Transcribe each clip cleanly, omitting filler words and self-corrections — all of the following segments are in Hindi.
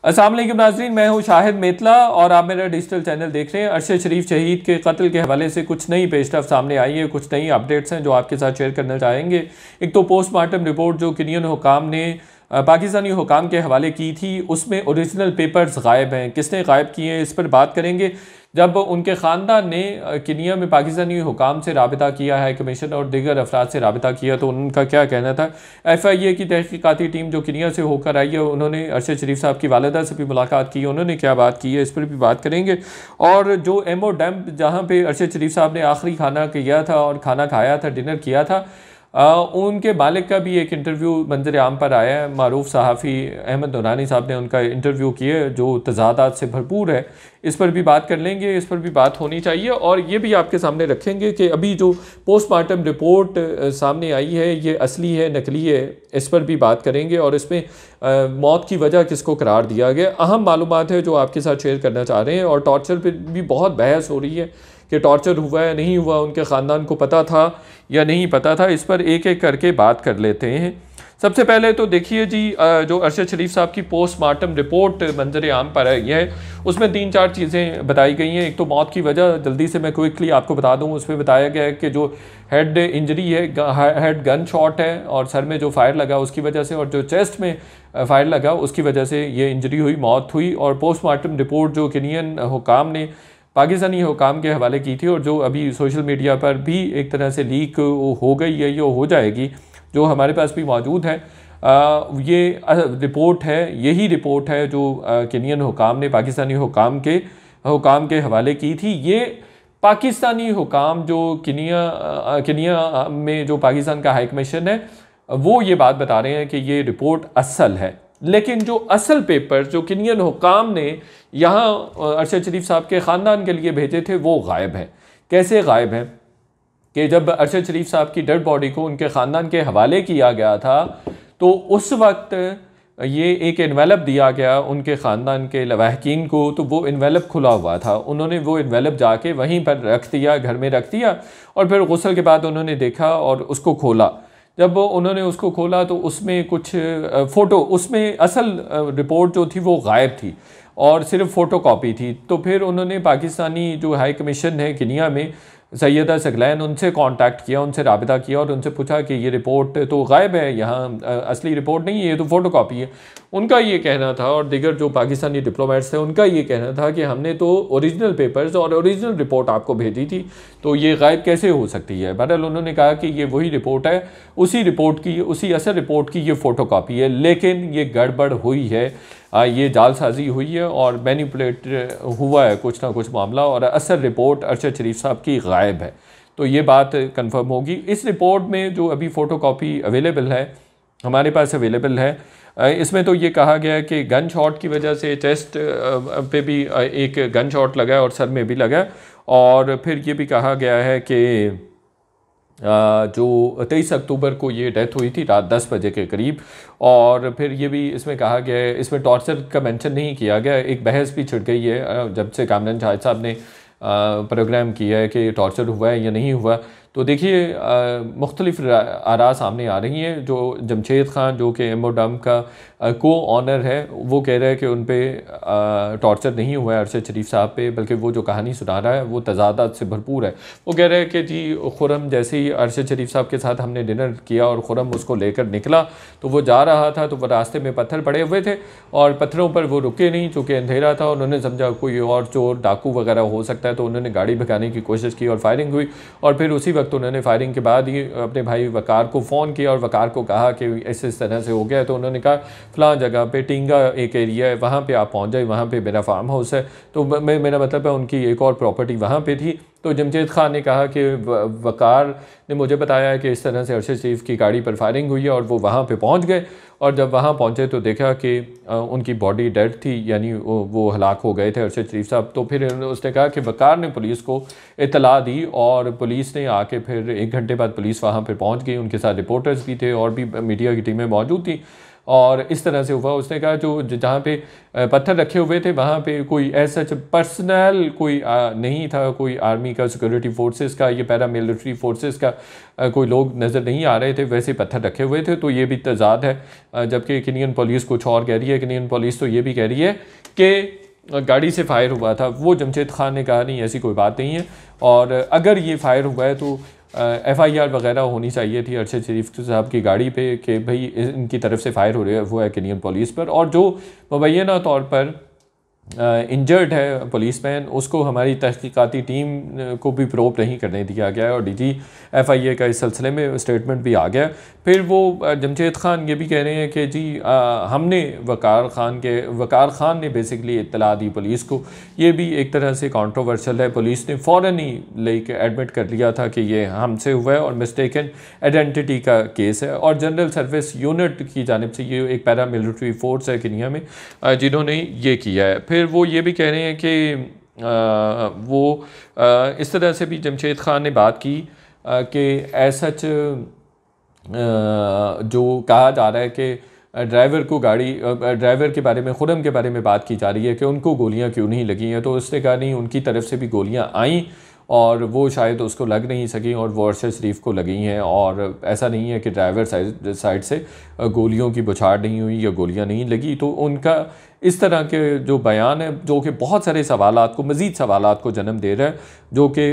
अस्सलाम वालेकुम नाज़रीन, मैं हूं शाहिद मेतला और आप मेरा डिजिटल चैनल देख रहे हैं। अरशद शरीफ शहीद के कत्ल के हवाले से कुछ नई पेशरफ सामने आई है, कुछ नई अपडेट्स हैं जो आपके साथ शेयर करना चाहेंगे। एक तो पोस्टमार्टम रिपोर्ट जो केनियन हुकाम ने पाकिस्तानी हुकाम के हवाले की थी, उसमें ओरिजिनल पेपर्स गायब हैं। किसने गायब किए हैं, इस पर बात करेंगे। जब उनके ख़ानदान ने केनिया में पाकिस्तानी हुकाम से रबता किया है, कमीशन और दीगर अफराद से रबता किया, तो उनका क्या कहना था। FIA की तहकीकाती टीम जो केनिया से होकर आई है, उन्होंने अरशद शरीफ साहब की वालिदा से भी मुलाकात की, उन्होंने क्या बात की है, इस पर भी बात करेंगे। और जो एमओ डैम्प जहाँ पे अरशद शरीफ साहब ने आखिरी खाना किया था और खाना खाया था, डिनर किया था, उनके मालिक का भी एक इंटरव्यू मंजर आम पर आया है। मारूफ सहाफ़ी अहमद नूरानी साहब ने उनका इंटरव्यू किया जो तज़ादात से भरपूर है। इस पर भी बात कर लेंगे, इस पर भी बात होनी चाहिए। और ये भी आपके सामने रखेंगे कि अभी जो पोस्टमार्टम रिपोर्ट सामने आई है, ये असली है नकली है, इस पर भी बात करेंगे। और इसमें मौत की वजह किसको करार दिया गया, अहम मालूमात है जो आपके साथ शेयर करना चाह रहे हैं। और टॉर्चर पर भी बहुत बहस हो रही है कि टॉर्चर हुआ या नहीं हुआ, उनके ख़ानदान को पता था या नहीं पता था। इस पर एक एक करके बात कर लेते हैं। सबसे पहले तो देखिए जी, जो अरशद शरीफ साहब की पोस्टमार्टम रिपोर्ट मंजर आम पर है, यह है, उसमें 3-4 चीज़ें बताई गई हैं। एक तो मौत की वजह जल्दी से मैं क्विकली आपको बता दूं, उसमें बताया गया है कि जो हेड इंजरी है, हेड गन शॉट है और सर में जो फायर लगा उसकी वजह से, और जो चेस्ट में फायर लगा उसकी वजह से ये इंजरी हुई, मौत हुई। और पोस्टमार्टम रिपोर्ट जो केनियन हुकाम ने पाकिस्तानी हुकाम के हवाले की थी और जो अभी सोशल मीडिया पर भी एक तरह से लीक हो गई है, ये हो जाएगी, जो हमारे पास भी मौजूद है। ये रिपोर्ट है, यही रिपोर्ट है जो केनियन हुकाम ने पाकिस्तानी हुकाम के हवाले की थी। ये पाकिस्तानी हुकाम जो केनिया में जो पाकिस्तान का हाई कमीशन है, वो ये बात बता रहे हैं कि ये रिपोर्ट असल है। लेकिन जो असल पेपर जो केनियन हुकाम ने यहाँ अरशद शरीफ साहब के ख़ानदान के लिए भेजे थे, वो गायब है। कैसे गायब है कि जब अरशद शरीफ साहब की डेड बॉडी को उनके ख़ानदान के हवाले किया गया था, तो उस वक्त ये एक एनवेलप दिया गया उनके ख़ानदान के लवाहकीन को, तो वो एनवेलप खुला हुआ था। उन्होंने वो एनवेलप जाके वहीं पर रख दिया, घर में रख दिया, और फिर गुस्ल के बाद उन्होंने देखा और उसको खोला। जब उन्होंने उसको खोला तो उसमें कुछ फ़ोटो, उसमें असल रिपोर्ट जो थी वो गायब थी और सिर्फ फ़ोटो कॉपी थी। तो फिर उन्होंने पाकिस्तानी जो हाई कमीशन है केनिया में, सैयदा सकलैन, उनसे कांटेक्ट किया, उनसे रबता किया और उनसे पूछा कि ये रिपोर्ट तो गायब है, यहाँ असली रिपोर्ट नहीं है, ये तो फ़ोटो कॉपी है। उनका ये कहना था, और दिगर जो पाकिस्तानी डिप्लोमेट्स थे उनका ये कहना था कि हमने तो ओरिजिनल पेपर्स और ओरिजिनल रिपोर्ट आपको भेजी थी, तो ये गायब कैसे हो सकती है। बहरहाल उन्होंने कहा कि ये वही रिपोर्ट है, उसी रिपोर्ट की, उसी असल रिपोर्ट की ये फ़ोटो कापी है, लेकिन ये गड़बड़ हुई है, ये जालसाजी हुई है और मैनिपुलेट हुआ है कुछ ना कुछ मामला, और असल रिपोर्ट अरशद शरीफ साहब की गायब है। तो ये बात कंफर्म होगी। इस रिपोर्ट में जो अभी फ़ोटो कॉपी अवेलेबल है, हमारे पास अवेलेबल है, इसमें तो ये कहा गया है कि गन शॉट की वजह से चेस्ट पे भी एक गन शॉट लगा है और सर में भी लगा। और फिर ये भी कहा गया है कि जो 23 अक्टूबर को ये डेथ हुई थी रात 10 बजे के करीब। और फिर ये भी इसमें कहा गया है, इसमें टॉर्चर का मेंशन नहीं किया गया। एक बहस भी छिड़ गई है जब से कामरान शाहिद साहब ने प्रोग्राम किया है कि टॉर्चर हुआ है या नहीं हुआ। तो देखिए, मुख्तलिफ आरा सामने आ रही हैं। जो जमशेद ख़ान जो कि एमओ डैम्प का को ऑनर है, वो कह रहा है कि उन पर टॉर्चर नहीं हुआ है अरशद शरीफ साहब पे, बल्कि वो जो कहानी सुना रहा है वो तज़ादात से भरपूर है। वो कह रहा है कि जी खुरम जैसे ही अरशद शरीफ साहब के साथ हमने डिनर किया और खुरम उसको लेकर निकला, तो वो जा रहा था, तो वो रास्ते में पत्थर पड़े हुए थे और पत्थरों पर वो रुके नहीं, चूँकि अंधेरा था। उन्होंने समझा कोई और चोर डाकू वगैरह हो सकता है, तो उन्होंने गाड़ी भगाने की कोशिश की और फायरिंग हुई। और फिर उसी वक्त उन्होंने फायरिंग के बाद ही अपने भाई वकार को फ़ोन किया और वकार को कहा कि इस तरह से हो गया। तो उन्होंने कहा फ़लाँ जगह पे टिंगा एक एरिया है, वहाँ पे आप पहुँच जाए, वहाँ पे मेरा फार्म हाउस है। तो मेरा मतलब है उनकी एक और प्रॉपर्टी वहाँ पे थी। तो जमशेद ख़ान ने कहा कि वकार ने मुझे बताया है कि इस तरह से अरशद शरीफ की गाड़ी पर फायरिंग हुई है, और वो वहाँ पे पहुँच गए। और जब वहाँ पहुँचे तो देखा कि उनकी बॉडी डेड थी, यानी वो हलाक हो गए थे अरशद शरीफ साहब। तो फिर उसने कहा कि वकार ने पुलिस को इत्तला दी और पुलिस ने आके फिर 1 घंटे बाद पुलिस वहाँ पर पहुँच गई। उनके साथ रिपोर्टर्स भी थे और भी मीडिया की टीमें मौजूद थी। और इस तरह से हुआ। उसने कहा जो जहाँ पे पत्थर रखे हुए थे वहाँ पे कोई ऐसा पर्सनल कोई नहीं था, कोई आर्मी का, सिक्योरिटी फोर्सेस का, ये पैरामिलिट्री फोर्सेस का कोई लोग नज़र नहीं आ रहे थे, वैसे पत्थर रखे हुए थे। तो ये भी तजाद है। जबकि केनियन पुलिस कुछ और कह रही है। केनियन पुलिस तो ये भी कह रही है कि गाड़ी से फायर हुआ था। वो जमशेद खान ने कहा नहीं, ऐसी कोई बात नहीं है, और अगर ये फायर हुआ है तो FIR वगैरह होनी चाहिए थी अरशद शरीफ साहब की गाड़ी पे कि भाई इनकी तरफ से फायर हो रहा है, वो है केनियन पुलिस पर। और जो मुबैना तौर पर इंजर्ड है पुलिसमैन, उसको हमारी तहकीकाती टीम को भी प्रोब नहीं करने दिया गया है, और DG FIA का इस सिलसिले में स्टेटमेंट भी आ गया। फिर वो जमशेद खान ये भी कह रहे हैं कि जी हमने वकार खान ने बेसिकली इत्तला दी पुलिस को। ये भी एक तरह से कंट्रोवर्शियल है। पुलिस ने फ़ौरन ही लेके एडमिट कर लिया था कि ये हमसे हुआ है और मिस्टेकन आइडेंटिटी का केस है। और जनरल सर्विस यूनिट की जानिब से ये एक पैरामिलिट्री फोर्स है केनिया में जिन्होंने ये किया है। फिर वो ये भी कह रहे हैं कि इस तरह से भी जमशेद खान ने बात की कि ऐसा जो कहा जा रहा है कि ड्राइवर के बारे में, खुरम के बारे में बात की जा रही है कि उनको गोलियां क्यों नहीं लगी हैं। तो उसने कहा नहीं, उनकी तरफ से भी गोलियां आईं और वो शायद उसको लग नहीं सकी और वो अरशद शरीफ को लगी हैं। और ऐसा नहीं है कि ड्राइवर साइड से गोलियों की बौछार नहीं हुई या गोलियां नहीं लगी। तो उनका इस तरह के जो बयान है जो कि बहुत सारे सवालात को, मज़ीद सवालात को जन्म दे रहा है, जो कि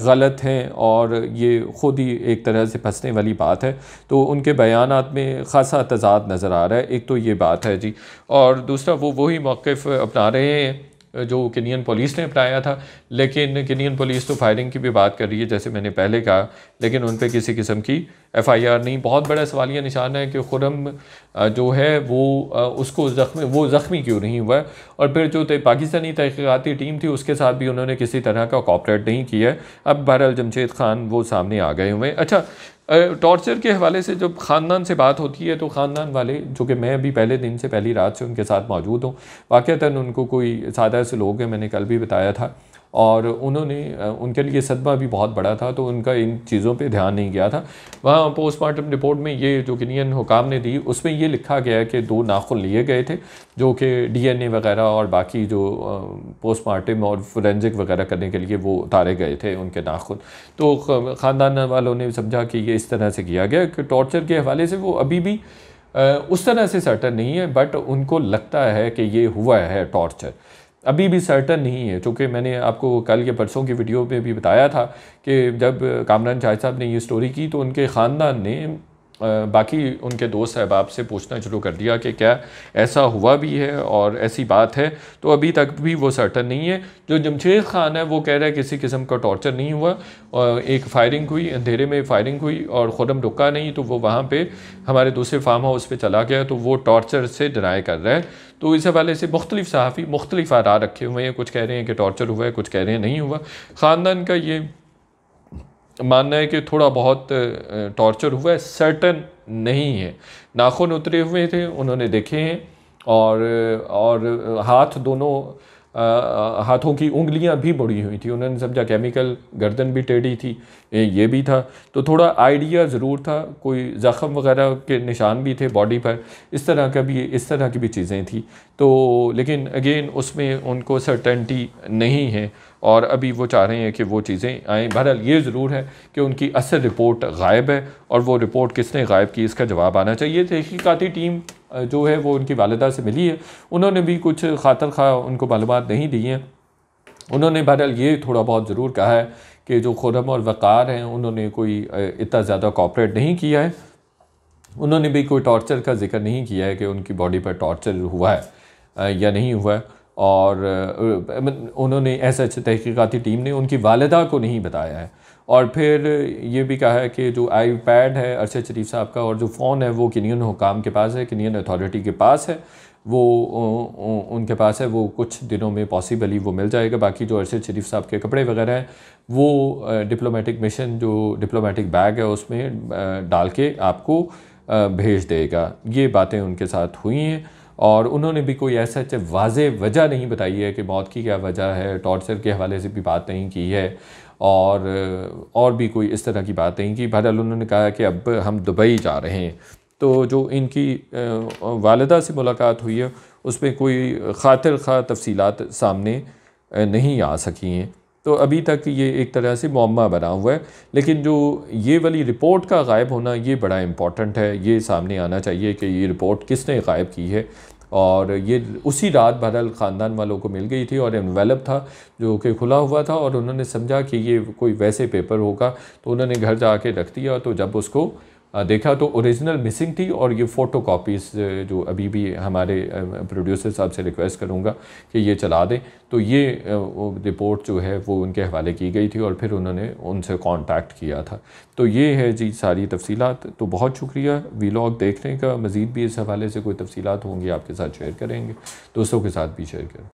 गलत हैं और ये ख़ुद ही एक तरह से फंसने वाली बात है। तो उनके बयानात में ख़ासा तज़ाद नज़र आ रहा है। एक तो ये बात है जी, और दूसरा वो वही मौक़िफ़ अपना रहे हैं जो केनियन पुलिस ने अपनाया था। लेकिन केनियन पुलिस तो फायरिंग की भी बात कर रही है जैसे मैंने पहले कहा, लेकिन उन पर किसी किस्म की FIR नहीं। बहुत बड़ा सवालिया निशान है कि खुरम जो है वो ज़ख्मी क्यों नहीं हुआ है। और फिर जो पाकिस्तानी तहक़ीक़ाती टीम थी उसके साथ भी उन्होंने किसी तरह का कोऑपरेट नहीं किया है। अब बहरहाल जमशेद खान वो सामने आ गए हुए। अच्छा, टॉर्चर के हवाले से जब ख़ानदान से बात होती है तो ख़ानदान वाले, जो कि मैं अभी पहले दिन से, पहली रात से उनके साथ मौजूद हूँ, वाक़तन उनको कोई सादा से लोग हैं, मैंने कल भी बताया था, और उनके लिए सदमा भी बहुत बड़ा था, तो उनका इन चीज़ों पे ध्यान नहीं गया था। वहाँ पोस्टमार्टम रिपोर्ट में ये जो केनियन हुकाम ने दी उसमें ये लिखा गया है कि 2 नाखून लिए गए थे जो कि DNA वगैरह और बाकी जो पोस्टमार्टम और फोरेंसिक वगैरह करने के लिए वो उतारे गए थे उनके नाखून। तो ख़ानदान वालों ने समझा कि ये इस तरह से किया गया कि टॉर्चर के हवाले से वो अभी भी उस तरह से सर्टन नहीं है, बट उनको लगता है कि ये हुआ है टॉर्चर, अभी भी सर्टन नहीं है। चूँकि मैंने आपको कल या परसों की वीडियो में भी बताया था कि जब कामरान शाह साहब ने ये स्टोरी की तो उनके ख़ानदान ने बाकी उनके दोस्त अहबाब से पूछना शुरू कर दिया कि क्या ऐसा हुआ भी है और ऐसी बात है। तो अभी तक भी वो सर्टन नहीं है। जो जमशेद खान है वो कह रहा है किसी किस्म का टॉर्चर नहीं हुआ, और एक फ़ायरिंग हुई, अंधेरे में फ़ायरिंग हुई और खुरम रुका नहीं, तो वो वहाँ पे हमारे दूसरे फार्म हाउस पे चला गया, तो वो टॉर्चर से डिनाई कर रहा है। तो इस हवाले से मुख्तलिफ सहाफ़ी मुख्तलिफ आरा रखे हुए हैं, कुछ कह रहे हैं कि टॉर्चर हुआ है, कुछ कह रहे हैं नहीं हुआ। ख़ानदान का ये मानना है कि थोड़ा बहुत टॉर्चर हुआ है, सर्टन नहीं है। नाखून उतरे हुए थे, उन्होंने देखे हैं, और हाथ दोनों हाथों की उंगलियां भी बढ़ी हुई थी। उन्होंने समझा केमिकल, गर्दन भी टेढ़ी थी, ये भी था। तो थोड़ा आइडिया ज़रूर था, कोई ज़ख़म वगैरह के निशान भी थे बॉडी पर, इस तरह की भी चीज़ें थी। तो लेकिन अगेन उसमें उनको सर्टेनिटी नहीं है और अभी वो चाह रहे हैं कि वो चीज़ें आएँ। बहरहाल ये ज़रूर है कि उनकी असल रिपोर्ट गायब है, और वो रिपोर्ट किसने गायब की इसका जवाब आना चाहिए। तहक़ीक़ाती टीम जो है वो उनकी वालिदा से मिली है, उन्होंने भी कुछ खातर खा उनको मालूमात नहीं दी हैं। उन्होंने बहरहाल ये थोड़ा बहुत ज़रूर कहा है कि जो खुरम और वक़ार हैं उन्होंने कोई इतना ज़्यादा कोऑपरेट नहीं किया है। उन्होंने भी कोई टॉर्चर का जिक्र नहीं किया है कि उनकी बॉडी पर टॉर्चर हुआ है या नहीं हुआ है। और उन्होंने ऐसा तहक़ीक़ाती टीम ने उनकी वालिदा को नहीं बताया है। और फिर ये भी कहा है कि जो iPad है अरशद शरीफ साहब का और जो फ़ोन है वो केनियन हुकाम के पास है, केनियन अथॉरिटी के पास है, वो उनके पास है, वो कुछ दिनों में पॉसिबली वो मिल जाएगा। बाकी जो अरशद शरीफ साहब के कपड़े वगैरह हैं वो डिप्लोमेटिक मिशन जो डिप्लोमेटिक बैग है उसमें डाल के आपको भेज देगा। ये बातें उनके साथ हुई हैं, और उन्होंने भी कोई ऐसा वाज़ेह वजह नहीं बताई है कि मौत की क्या वजह है, टॉर्चर के हवाले से भी बात नहीं की है, और भी कोई इस तरह की बात नहीं की। बहरहाल उन्होंने कहा कि अब हम दुबई जा रहे हैं, तो जो इनकी वालिदा से मुलाकात हुई है उसमें कोई खातिर खा तफसीलात सामने नहीं आ सकी हैं। तो अभी तक ये एक तरह से मुअम्मा बना हुआ है। लेकिन जो ये वाली रिपोर्ट का गायब होना ये बड़ा इम्पॉर्टेंट है, ये सामने आना चाहिए कि ये रिपोर्ट किसने गायब की है। और ये उसी रात बहरहाल ख़ानदान वालों को मिल गई थी और एनवेलप था जो कि खुला हुआ था, और उन्होंने समझा कि ये कोई वैसे पेपर होगा, तो उन्होंने घर जाके रख दिया। तो जब उसको देखा तो ओरिजिनल मिसिंग थी, और ये फ़ोटो कॉपीज़ जो अभी भी हमारे प्रोड्यूसर साहब से रिक्वेस्ट करूँगा कि ये चला दें। तो ये रिपोर्ट जो है वो उनके हवाले की गई थी और फिर उन्होंने उनसे कांटेक्ट किया था। तो ये है जी सारी तफसीलात। तो बहुत शुक्रिया वीलॉग देखने का। मज़ीद भी इस हवाले से कोई तफसीलात होंगी आपके साथ शेयर करेंगे, दोस्तों के साथ भी शेयर करें।